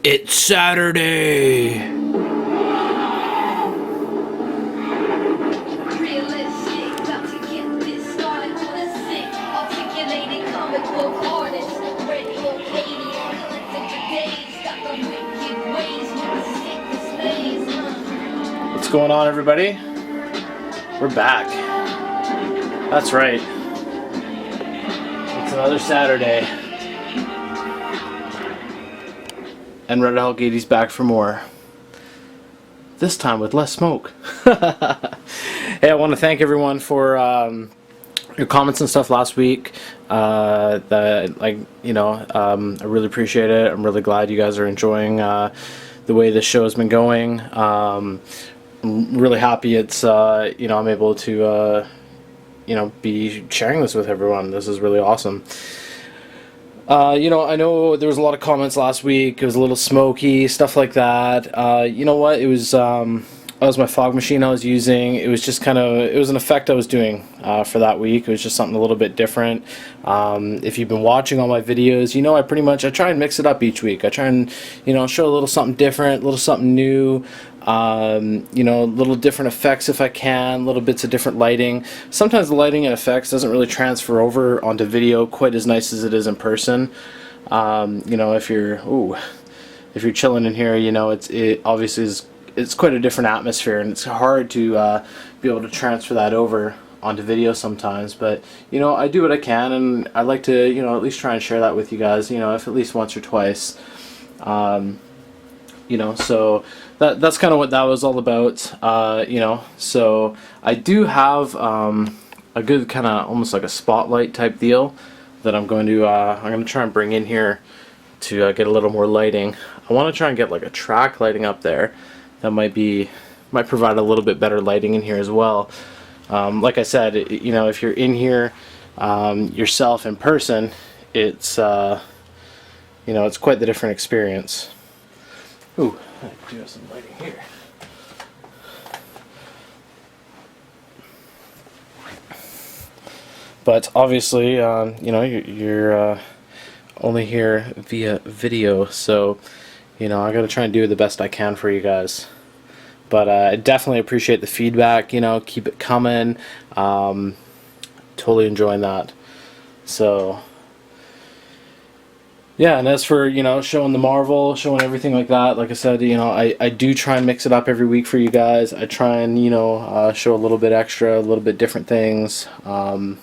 It's Saturday. Realistic, about to get this started with a sick, articulated comic book artist. RedHulk80, collecting for days, got the wicked ways with the sick displays. What's going on, everybody? We're back. That's right. It's another Saturday. And RedHulk80's back for more. This time with less smoke. Hey, I want to thank everyone for your comments and stuff last week. I really appreciate it. I'm really glad you guys are enjoying the way this show has been going. I'm really happy it's I'm able to be sharing this with everyone. This is really awesome. I know there was a lot of comments last week. It was a little smoky, stuff like that. You know what? It was that was my fog machine I was using. It was just it was an effect I was doing for that week. It was just something a little bit different. If you've been watching all my videos, I try and mix it up each week. I try and show a little something different, a little something new. Little different effects if I can, little bits of different lighting. Sometimes the lighting and effects doesn't really transfer over onto video quite as nice as it is in person. If you're chilling in here, it obviously it's quite a different atmosphere, and it's hard to be able to transfer that over onto video sometimes. But I do what I can, and I like to at least try and share that with you guys. If at least once or twice. So that's kind of what that was all about. So I do have a good kind of almost like a spotlight type deal that I'm going to try and bring in here to get a little more lighting. I want to try and get like a track lighting up there that might provide a little bit better lighting in here as well. Like I said, if you're in here yourself in person, it's it's quite the different experience. Ooh, I do have some lighting here. But obviously, you're only here via video, so I gotta try and do the best I can for you guys. But I definitely appreciate the feedback. Keep it coming. Totally enjoying that. So. Yeah, and as for, showing the Marvel, showing everything like that, like I said, I do try and mix it up every week for you guys. I try and, show a little bit extra, a little bit different things. I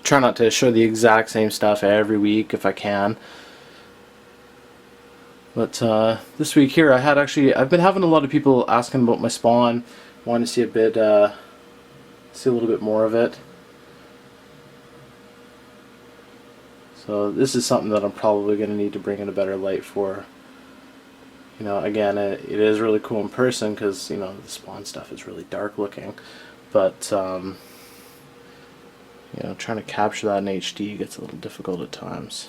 try not to show the exact same stuff every week if I can. But this week here, I've been having a lot of people asking about my spawn, wanting to see a little bit more of it. So this is something that I'm probably going to need to bring in a better light for. Again, it is really cool in person because, the spawn stuff is really dark looking. But, trying to capture that in HD gets a little difficult at times.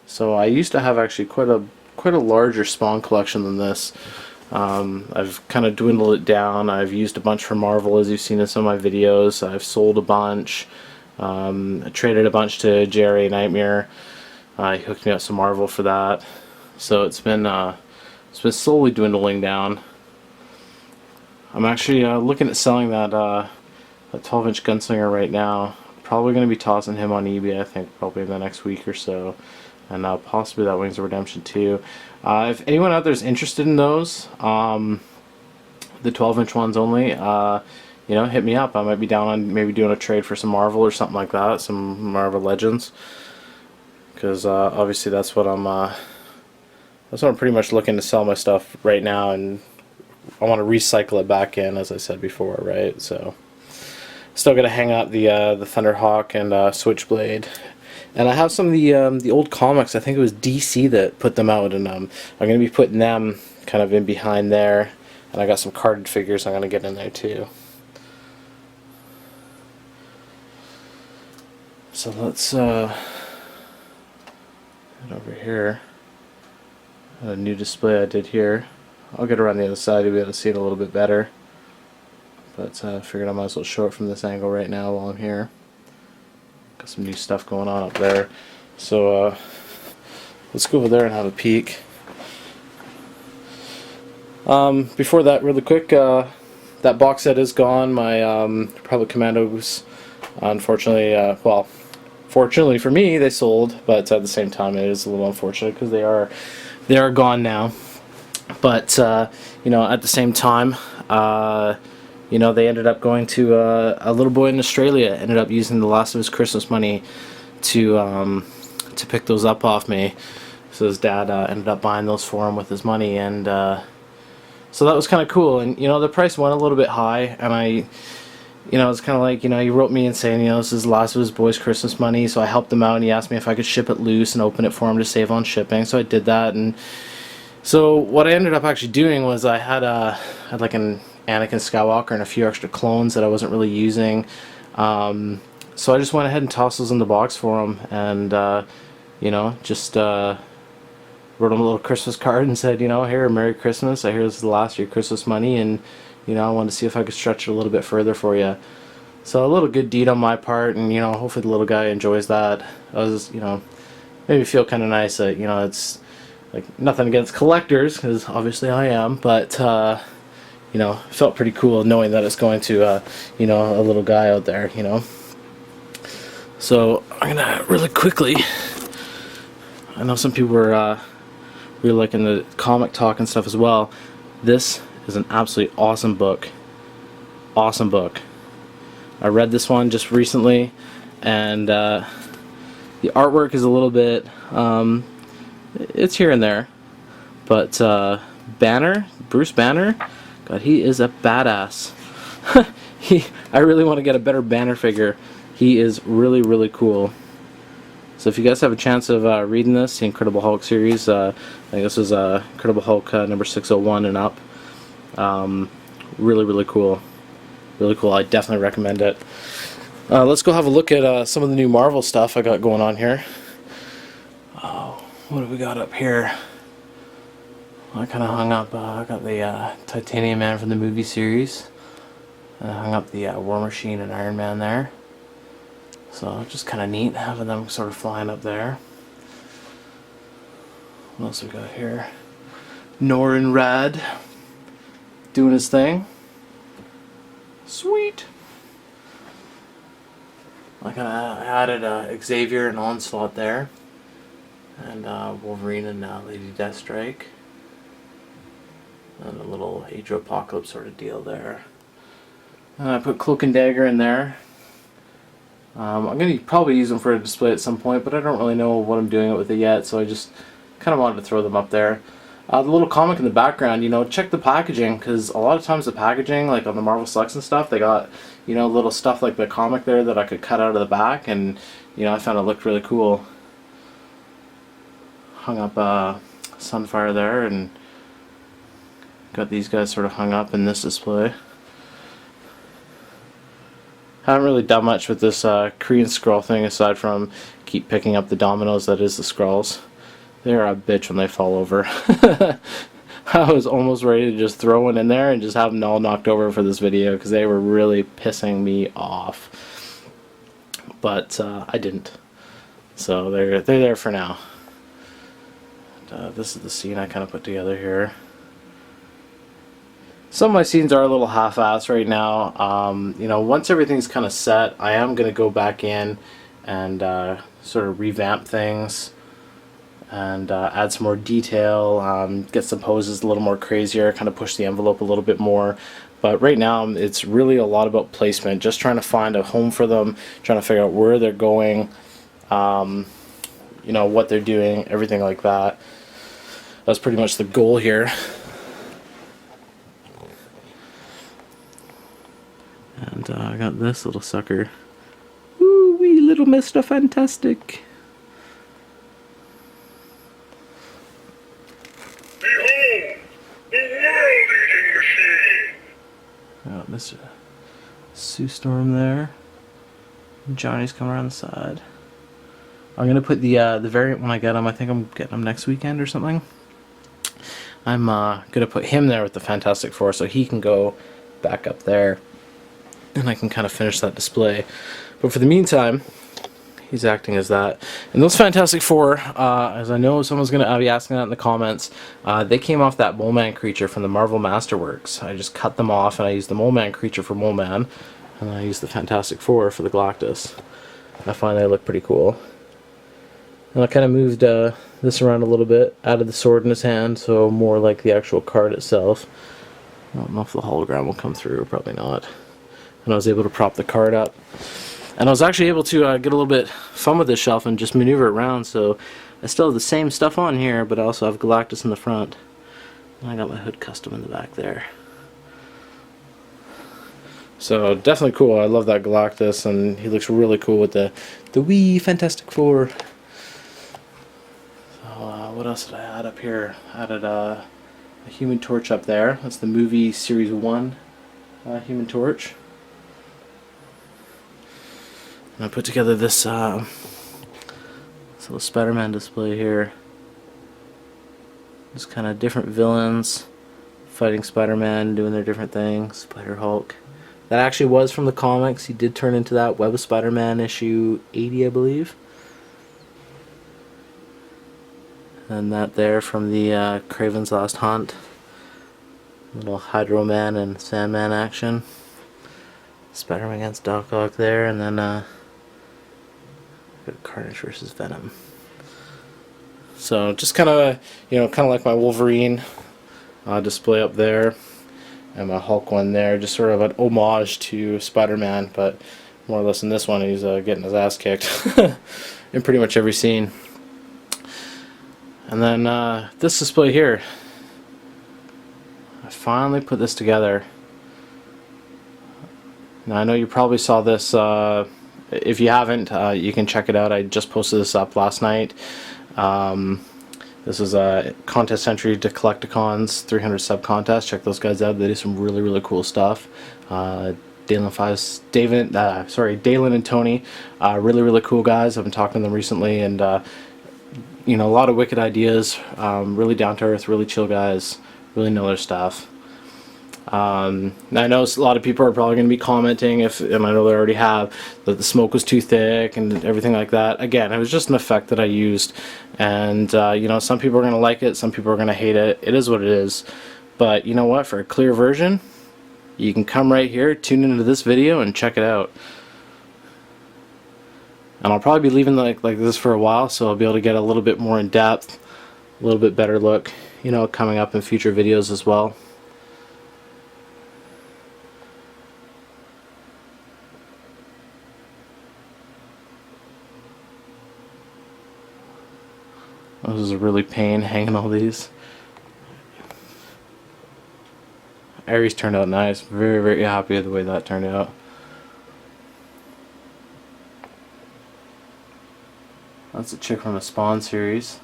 So I used to have actually quite a larger spawn collection than this. I've kind of dwindled it down. I've used a bunch for Marvel, as you've seen in some of my videos. I've sold a bunch. I traded a bunch to Jerry Nightmare. He hooked me up some Marvel for that. So it's been slowly dwindling down. I'm actually looking at selling that 12-inch gunslinger right now. Probably going to be tossing him on eBay, I think, probably in the next week or so. And possibly that Wings of Redemption 2. If anyone out there is interested in those, the 12-inch ones only, hit me up. I might be down on maybe doing a trade for some Marvel or something like that, some Marvel Legends. Because obviously that's what I'm pretty much looking to sell my stuff right now, and I want to recycle it back in, as I said before, right? So still gonna hang out the Thunderhawk and Switchblade. And I have some of the old comics. I think it was DC that put them out, and I'm going to be putting them kind of in behind there. And I got some carded figures I'm going to get in there too. So let's head over here. A new display I did here. I'll get around the other side to be able to see it a little bit better. But I figured I might as well show it from this angle right now while I'm here. Got some new stuff going on up there. So let's go over there and have a peek. Before that, really quick, that box set is gone. My Republic Commandos, unfortunately, well, fortunately for me, they sold, but at the same time, it is a little unfortunate because they are gone now. But you know, at the same time, you know, they ended up going to a little boy in Australia. Ended up using the last of his Christmas money to pick those up off me. So his dad ended up buying those for him with his money, and so that was kind of cool. And you know, the price went a little bit high, and you know, it's kind of like, you know, he wrote me and saying, you know, this is the last of his boy's Christmas money, so I helped him out, and he asked me if I could ship it loose and open it for him to save on shipping. So I did that, and so what I ended up actually doing was I had like an Anakin Skywalker and a few extra clones that I wasn't really using. So I just went ahead and tossed those in the box for him, and you know, just wrote him a little Christmas card and said, you know, here, Merry Christmas. I hear this is the last of your Christmas money, and you know, I wanted to see if I could stretch it a little bit further for you. So a little good deed on my part, and you know, hopefully the little guy enjoys that. I was, you know, made me feel kind of nice that, you know, it's like nothing against collectors, because obviously I am, but you know, felt pretty cool knowing that it's going to you know, a little guy out there, you know. So I'm gonna really quickly, I know some people were really liking the comic talk and stuff as well. This is an absolutely awesome book. Awesome book. I read this one just recently, and the artwork is a little bit, it's here and there, but Banner, Bruce Banner, God, he is a badass. I really want to get a better Banner figure. He is really, really cool. So if you guys have a chance of reading this, the Incredible Hulk series, I think this is Incredible Hulk number 601 and up. Really, really cool. Really cool. I definitely recommend it. Let's go have a look at some of the new Marvel stuff I got going on here. Oh, what have we got up here? I kind of hung up, I got the Titanium Man from the movie series. I hung up the War Machine and Iron Man there. So just kind of neat having them sort of flying up there. What else we got here? Norrin Rad doing his thing. Sweet. I kind of added Xavier and Onslaught there, and Wolverine and Lady Deathstrike, and a little Age of Apocalypse sort of deal there. And I put Cloak and Dagger in there. I'm going to probably use them for a display at some point, but I don't really know what I'm doing with it yet, so I just kind of wanted to throw them up there. The little comic in the background, you know, check the packaging, because a lot of times the packaging, like on the Marvel Selects and stuff, they got, you know, little stuff like the comic there that I could cut out of the back, and, you know, I found it looked really cool. Hung up Sunfire there, and got these guys sort of hung up in this display. Haven't really done much with this Korean Skrull thing aside from keep picking up the dominoes that is the Skrulls. They're a bitch when they fall over. I was almost ready to just throw one in there and just have them all knocked over for this video because they were really pissing me off. But I didn't. So they're there for now. This is the scene I kind of put together here. Some of my scenes are a little half-assed right now. You know, once everything's kind of set, I am going to go back in and sort of revamp things and add some more detail, get some poses a little more crazier, kind of push the envelope a little bit more. But right now, it's really a lot about placement, just trying to find a home for them, trying to figure out where they're going, you know, what they're doing, everything like that. That's pretty much the goal here. And I got this little sucker. Woo wee, little Mr. Fantastic. Behold, the world-eating machine! Got Mr. Sue Storm there. Johnny's coming around the side. I'm gonna put the variant when I get him. I think I'm getting him next weekend or something. I'm gonna put him there with the Fantastic Four so he can go back up there. And I can kind of finish that display. But for the meantime, he's acting as that. And those Fantastic Four, as I know someone's going to be asking that in the comments, they came off that Mole Man creature from the Marvel Masterworks. I just cut them off and I used the Mole Man creature for Mole Man, and I used the Fantastic Four for the Galactus. I find they look pretty cool. And I kind of moved this around a little bit, added the sword in his hand, so more like the actual card itself. I don't know if the hologram will come through, probably not. And I was able to prop the card up. And I was actually able to get a little bit fun with this shelf and just maneuver it around, so I still have the same stuff on here, but I also have Galactus in the front. And I got my hood custom in the back there. So definitely cool. I love that Galactus, and he looks really cool with the wee Fantastic Four. So what else did I add up here? I added a Human Torch up there. That's the movie Series 1 Human Torch. And I put together this little Spider-Man display here. Just kind of different villains fighting Spider-Man, doing their different things. Spider-Hulk. That actually was from the comics. He did turn into that Web of Spider-Man issue 80, I believe. And that there from the Kraven's Last Hunt. Little Hydro Man and Sandman action. Spider-Man against Doc Ock there, and then got Carnage versus Venom. So just kind of, you know, kind of like my Wolverine display up there, and my Hulk one there, just sort of an homage to Spider-Man, but more or less in this one he's getting his ass kicked in pretty much every scene. And then this display here, I finally put this together. Now I know you probably saw this. If you haven't, you can check it out. I just posted this up last night. This is a contest entry to Collecticons 300 sub contest. Check those guys out. They do some really cool stuff. Dalen and Tony, really cool guys. I've been talking to them recently, and you know, a lot of wicked ideas. Really down to earth, really chill guys. Really know their stuff. I know a lot of people are probably going to be commenting, and I know they already have, that the smoke was too thick and everything like that. Again, it was just an effect that I used, and you know, some people are going to like it, some people are going to hate it. It is what it is. But you know what? For a clear version, you can come right here, tune into this video, and check it out. And I'll probably be leaving like this for a while, so I'll be able to get a little bit more in depth, a little bit better look, you know, coming up in future videos as well. This is a really pain hanging all these. Ares turned out nice. Very happy with the way that turned out. That's a chick from the Spawn series.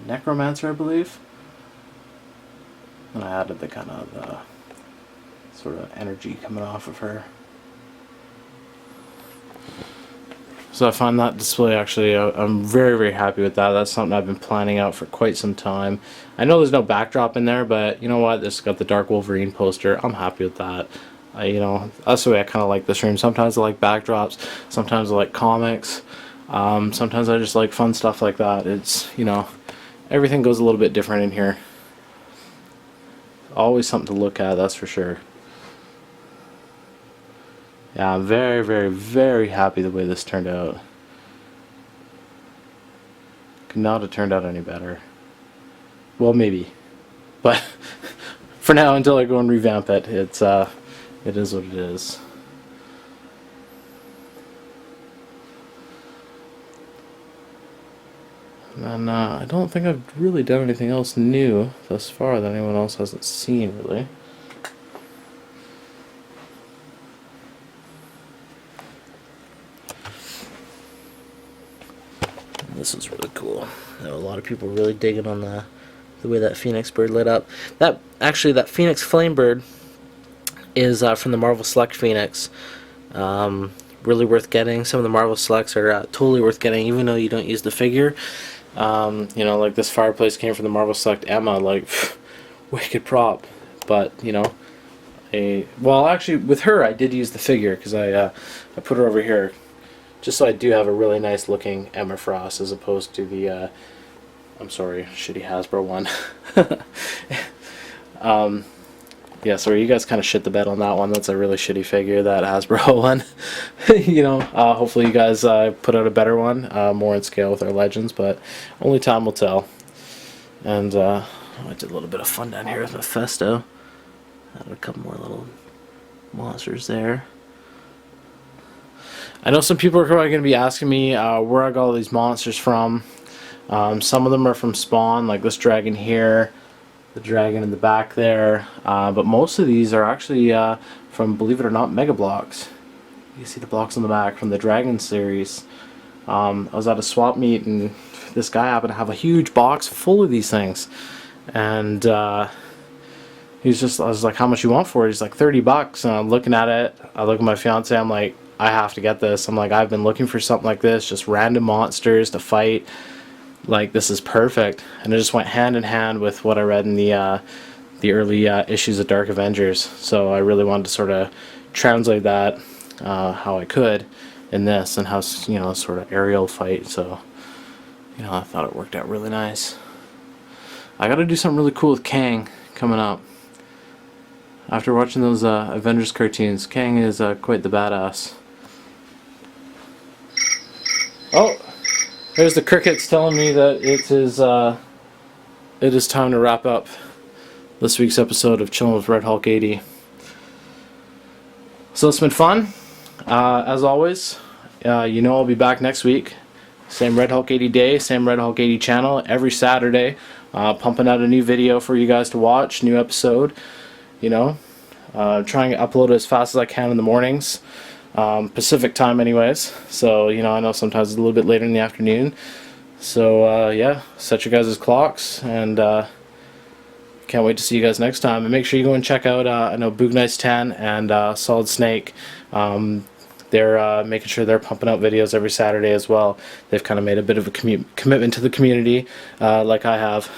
Necromancer, I believe. And I added the kind of sort of energy coming off of her. So I find that display actually, I'm very happy with that. That's something I've been planning out for quite some time. I know there's no backdrop in there, but you know what? This got the Dark Wolverine poster. I'm happy with that. You know, that's the way I kind of like the stream. Sometimes I like backdrops. Sometimes I like comics. Sometimes I just like fun stuff like that. It's, you know, everything goes a little bit different in here. Always something to look at, that's for sure. Yeah, I'm very happy the way this turned out. Could not have turned out any better. Well, maybe. But for now, until I go and revamp it, it is what it is. And I don't think I've really done anything else new thus far that anyone else hasn't seen, really. This is really cool. You know, a lot of people really digging on the way that Phoenix bird lit up. That Phoenix flame bird is from the Marvel Select Phoenix. Really worth getting. Some of the Marvel Selects are totally worth getting, even though you don't use the figure. You know, like this fireplace came from the Marvel Select Emma, like wicked prop. But you know, well, actually with her I did use the figure because I put her over here just so I do have a really nice looking Emma Frost as opposed to the I'm sorry, shitty Hasbro one. Yeah, sorry, you guys kind of shit the bed on that one. That's a really shitty figure, that Hasbro one. You know, hopefully you guys put out a better one, more in scale with our Legends, but only time will tell. And I did a little bit of fun down here with Mephisto. Added a couple more little monsters there. I know some people are probably going to be asking me where I got all these monsters from. Some of them are from Spawn, like this dragon here, the dragon in the back there, but most of these are actually from, believe it or not, Mega Blocks. You can see the blocks on the back from the Dragon series. I was at a swap meet and this guy happened to have a huge box full of these things, and I was like, how much you want for it? He's like, $30. And I'm looking at it, I look at my fiance, I'm like, I have to get this. I'm like, I've been looking for something like this, just random monsters to fight. Like, this is perfect. And it just went hand in hand with what I read in the early issues of Dark Avengers. So I really wanted to sort of translate that how I could in this, and how, you know, sort of aerial fight. So, you know, I thought it worked out really nice. I got to do something really cool with Kang coming up. After watching those Avengers cartoons, Kang is quite the badass. Oh! There's the crickets telling me that it is time to wrap up this week's episode of Chillin with RedHulk80. So it's been fun. As always, you know I'll be back next week. Same RedHulk80 day, same RedHulk80 channel, every Saturday. Pumping out a new video for you guys to watch, new episode. You know, trying to upload it as fast as I can in the mornings. Pacific time anyways, so you know, I know sometimes it's a little bit later in the afternoon, so yeah, set your guys' clocks, and can't wait to see you guys next time. And make sure you go and check out I know Boog Nice 10 and Solid Snake. They're making sure they're pumping out videos every Saturday as well. They've kind of made a bit of a commitment to the community, like I have,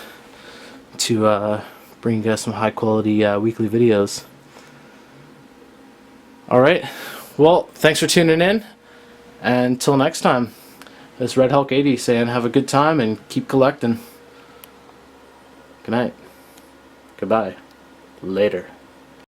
to bring you guys some high quality weekly videos. Alright, well, thanks for tuning in, and until next time, this is RedHulk80 saying have a good time and keep collecting. Good night. Goodbye. Later.